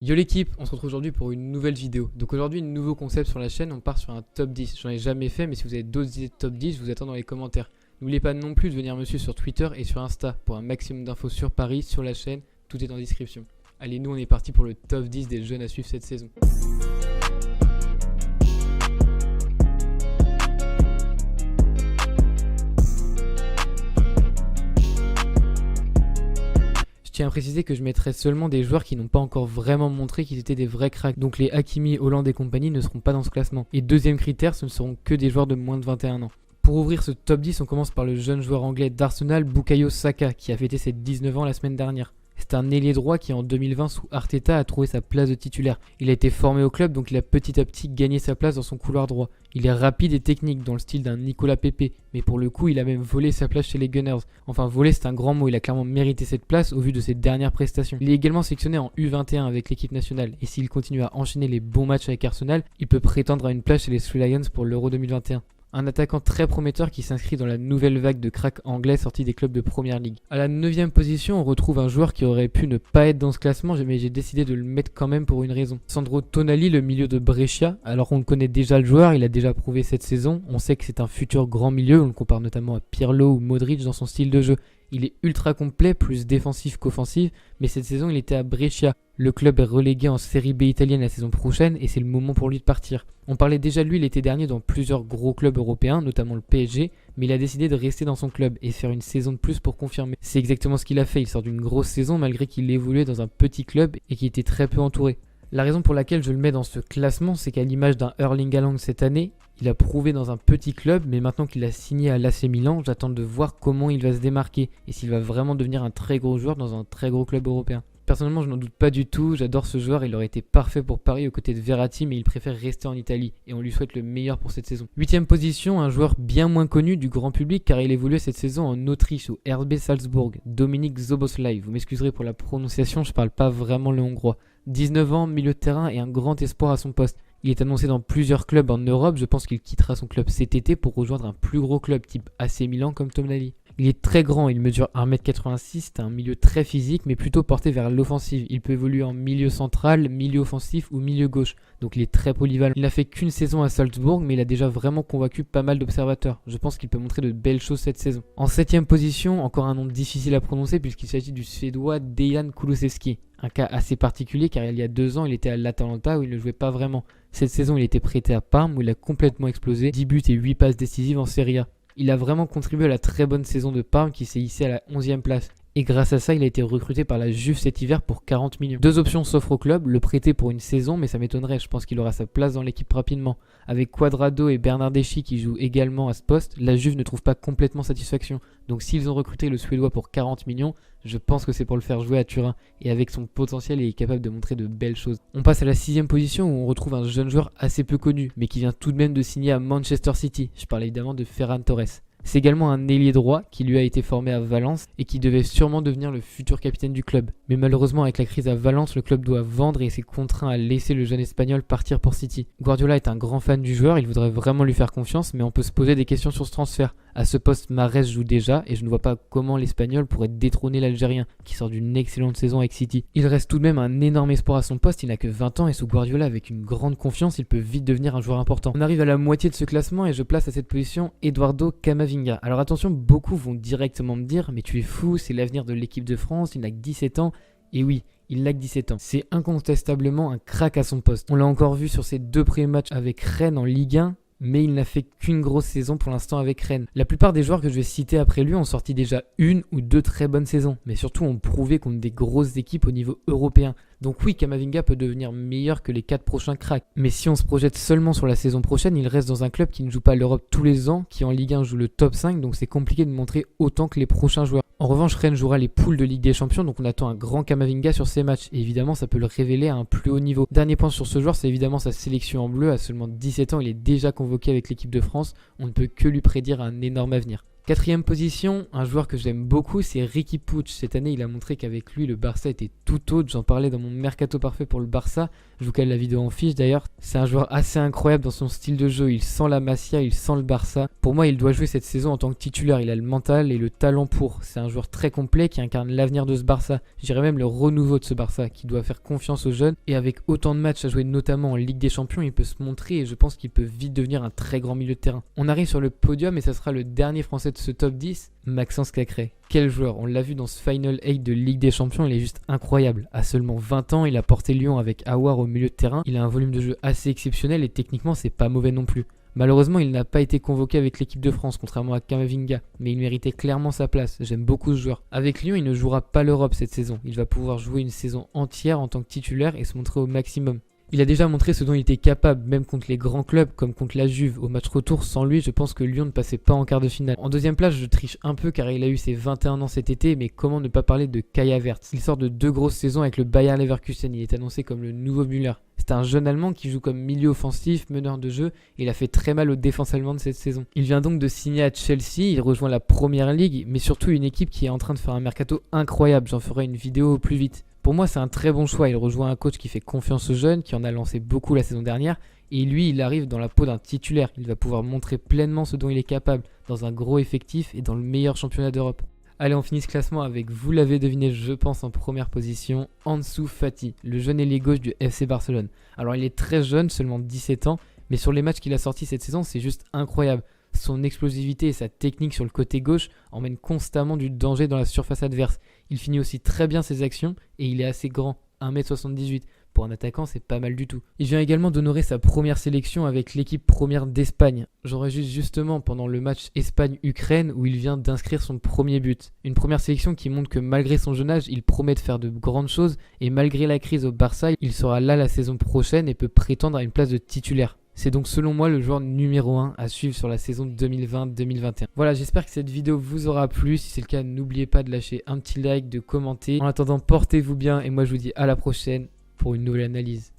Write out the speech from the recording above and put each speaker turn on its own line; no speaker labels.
Yo l'équipe, on se retrouve aujourd'hui pour une nouvelle vidéo. Donc aujourd'hui, nouveau concept sur la chaîne, on part sur un top 10. J'en ai jamais fait, mais si vous avez d'autres idées de top 10, je vous attends dans les commentaires. N'oubliez pas non plus de venir me suivre sur Twitter et sur Insta pour un maximum d'infos sur Paris, sur la chaîne, tout est en description. Allez, nous on est parti pour le top 10 des jeunes à suivre cette saison. Je tiens à préciser que je mettrai seulement des joueurs qui n'ont pas encore vraiment montré qu'ils étaient des vrais cracks. Donc les Hakimi, Hollande et compagnie ne seront pas dans ce classement. Et deuxième critère, ce ne seront que des joueurs de moins de 21 ans. Pour ouvrir ce top 10, on commence par le jeune joueur anglais d'Arsenal, Bukayo Saka, qui a fêté ses 19 ans la semaine dernière. C'est un ailier droit qui en 2020 sous Arteta a trouvé sa place de titulaire. Il a été formé au club donc il a petit à petit gagné sa place dans son couloir droit. Il est rapide et technique dans le style d'un Nicolas Pepe, mais pour le coup il a même volé sa place chez les Gunners. Enfin voler c'est un grand mot, il a clairement mérité cette place au vu de ses dernières prestations. Il est également sélectionné en U21 avec l'équipe nationale et s'il continue à enchaîner les bons matchs avec Arsenal, il peut prétendre à une place chez les Three Lions pour l'Euro 2021. Un attaquant très prometteur qui s'inscrit dans la nouvelle vague de cracks anglais sortis des clubs de première ligue. À la 9ème position, on retrouve un joueur qui aurait pu ne pas être dans ce classement, mais j'ai décidé de le mettre quand même pour une raison. Sandro Tonali, le milieu de Brescia. Alors on connaît déjà le joueur, il a déjà prouvé cette saison. On sait que c'est un futur grand milieu, on le compare notamment à Pirlo ou Modric dans son style de jeu. Il est ultra complet, plus défensif qu'offensif, mais cette saison il était à Brescia. Le club est relégué en Série B italienne la saison prochaine et c'est le moment pour lui de partir. On parlait déjà de lui l'été dernier dans plusieurs gros clubs européens, notamment le PSG, mais il a décidé de rester dans son club et faire une saison de plus pour confirmer. C'est exactement ce qu'il a fait, il sort d'une grosse saison malgré qu'il évoluait dans un petit club et qui était très peu entouré. La raison pour laquelle je le mets dans ce classement, c'est qu'à l'image d'un Erling Haaland cette année, il a prouvé dans un petit club, mais maintenant qu'il a signé à l'AC Milan, j'attends de voir comment il va se démarquer et s'il va vraiment devenir un très gros joueur dans un très gros club européen. Personnellement, je n'en doute pas du tout, j'adore ce joueur, il aurait été parfait pour Paris aux côtés de Verratti, mais il préfère rester en Italie et on lui souhaite le meilleur pour cette saison. 8ème position, un joueur bien moins connu du grand public car il évoluait cette saison en Autriche au RB Salzbourg, Dominik Szoboszlai. Vous m'excuserez pour la prononciation, je parle pas vraiment le hongrois. 19 ans, milieu de terrain et un grand espoir à son poste. Il est annoncé dans plusieurs clubs en Europe, je pense qu'il quittera son club cet été pour rejoindre un plus gros club type AC Milan comme Tonali. Il est très grand, il mesure 1m86, c'est un milieu très physique mais plutôt porté vers l'offensive. Il peut évoluer en milieu central, milieu offensif ou milieu gauche, donc il est très polyvalent. Il n'a fait qu'une saison à Salzbourg mais il a déjà vraiment convaincu pas mal d'observateurs. Je pense qu'il peut montrer de belles choses cette saison. En 7ème position, encore un nom difficile à prononcer puisqu'il s'agit du suédois Dejan Kulusevski. Un cas assez particulier car il y a 2 ans il était à l'Atalanta où il ne jouait pas vraiment. Cette saison il était prêté à Parme où il a complètement explosé, 10 buts et 8 passes décisives en Serie A. Il a vraiment contribué à la très bonne saison de Parme qui s'est hissée à la 11e place. Et grâce à ça, il a été recruté par la Juve cet hiver pour 40 millions. Deux options s'offrent au club, le prêter pour une saison, mais ça m'étonnerait, je pense qu'il aura sa place dans l'équipe rapidement. Avec Cuadrado et Bernardeschi qui jouent également à ce poste, la Juve ne trouve pas complètement satisfaction. Donc s'ils ont recruté le Suédois pour 40 millions, je pense que c'est pour le faire jouer à Turin. Et avec son potentiel, il est capable de montrer de belles choses. On passe à la 6ème position où on retrouve un jeune joueur assez peu connu, mais qui vient tout de même de signer à Manchester City. Je parle évidemment de Ferran Torres. C'est également un ailier droit qui lui a été formé à Valence et qui devait sûrement devenir le futur capitaine du club. Mais malheureusement avec la crise à Valence, le club doit vendre et s'est contraint à laisser le jeune espagnol partir pour City. Guardiola est un grand fan du joueur, il voudrait vraiment lui faire confiance, mais on peut se poser des questions sur ce transfert. À ce poste, Mahrez joue déjà et je ne vois pas comment l'Espagnol pourrait détrôner l'Algérien qui sort d'une excellente saison avec City. Il reste tout de même un énorme espoir à son poste, il n'a que 20 ans et sous Guardiola avec une grande confiance, il peut vite devenir un joueur important. On arrive à la moitié de ce classement et je place à cette position Eduardo Camavinga. Alors attention, beaucoup vont directement me dire mais tu es fou, c'est l'avenir de l'équipe de France, il n'a que 17 ans. Et oui, il n'a que 17 ans. C'est incontestablement un crack à son poste. On l'a encore vu sur ses 2 premiers matchs avec Rennes en Ligue 1. Mais il n'a fait qu'une grosse saison pour l'instant avec Rennes. La plupart des joueurs que je vais citer après lui ont sorti déjà 1 ou 2 très bonnes saisons, mais surtout ont prouvé contre des grosses équipes au niveau européen. Donc oui, Camavinga peut devenir meilleur que les 4 prochains cracks. Mais si on se projette seulement sur la saison prochaine, il reste dans un club qui ne joue pas l'Europe tous les ans, qui en Ligue 1 joue le top 5, donc c'est compliqué de montrer autant que les prochains joueurs. En revanche, Rennes jouera les poules de Ligue des Champions, donc on attend un grand Camavinga sur ces matchs. Et évidemment, ça peut le révéler à un plus haut niveau. Dernier point sur ce joueur, c'est évidemment sa sélection en bleu. À seulement 17 ans, il est déjà convoqué avec l'équipe de France. On ne peut que lui prédire un énorme avenir. Quatrième position, un joueur que j'aime beaucoup, c'est Riqui Puig. Cette année, il a montré qu'avec lui, le Barça était tout autre. J'en parlais dans mon mercato parfait pour le Barça. Je vous cale la vidéo en fiche d'ailleurs. C'est un joueur assez incroyable dans son style de jeu. Il sent la Masia, il sent le Barça. Pour moi, il doit jouer cette saison en tant que titulaire. Il a le mental et le talent pour. C'est un joueur très complet qui incarne l'avenir de ce Barça. Je dirais même le renouveau de ce Barça qui doit faire confiance aux jeunes. Et avec autant de matchs à jouer notamment en Ligue des Champions, il peut se montrer et je pense qu'il peut vite devenir un très grand milieu de terrain. On arrive sur le podium et ça sera le dernier Français de ce top 10, Maxence Cacré. Quel joueur, on l'a vu dans ce Final 8 de Ligue des Champions, il est juste incroyable. À seulement 20 ans, il a porté Lyon avec Aouar au milieu de terrain. Il a un volume de jeu assez exceptionnel et techniquement c'est pas mauvais non plus. Malheureusement, il n'a pas été convoqué avec l'équipe de France, contrairement à Camavinga, mais il méritait clairement sa place. J'aime beaucoup ce joueur. Avec Lyon, il ne jouera pas l'Europe cette saison. Il va pouvoir jouer une saison entière en tant que titulaire et se montrer au maximum. Il a déjà montré ce dont il était capable, même contre les grands clubs comme contre la Juve. Au match retour, sans lui, je pense que Lyon ne passait pas en quart de finale. En deuxième place, je triche un peu car il a eu ses 21 ans cet été, mais comment ne pas parler de Kai Havertz? Il sort de 2 grosses saisons avec le Bayer Leverkusen. Il est annoncé comme le nouveau Müller. C'est un jeune Allemand qui joue comme milieu offensif, meneur de jeu, et il a fait très mal aux défenses allemandes cette saison. Il vient donc de signer à Chelsea, il rejoint la Première Ligue, mais surtout une équipe qui est en train de faire un mercato incroyable. J'en ferai une vidéo au plus vite. Pour moi, c'est un très bon choix. Il rejoint un coach qui fait confiance aux jeunes, qui en a lancé beaucoup la saison dernière. Et lui, il arrive dans la peau d'un titulaire. Il va pouvoir montrer pleinement ce dont il est capable, dans un gros effectif et dans le meilleur championnat d'Europe. Allez, on finit ce classement avec, vous l'avez deviné, je pense, en première position, Ansu Fati, le jeune ailier gauche du FC Barcelone. Alors, il est très jeune, seulement 17 ans, mais sur les matchs qu'il a sortis cette saison, c'est juste incroyable. Son explosivité et sa technique sur le côté gauche emmènent constamment du danger dans la surface adverse. Il finit aussi très bien ses actions et il est assez grand, 1m78. Pour un attaquant, c'est pas mal du tout. Il vient également d'honorer sa première sélection avec l'équipe première d'Espagne. J'enregistre justement pendant le match Espagne-Ukraine où il vient d'inscrire son premier but. Une première sélection qui montre que malgré son jeune âge, il promet de faire de grandes choses et malgré la crise au Barça, il sera là la saison prochaine et peut prétendre à une place de titulaire. C'est donc selon moi le joueur numéro 1 à suivre sur la saison 2020-2021. Voilà, j'espère que cette vidéo vous aura plu. Si c'est le cas, n'oubliez pas de lâcher un petit like, de commenter. En attendant, portez-vous bien et moi je vous dis à la prochaine pour une nouvelle analyse.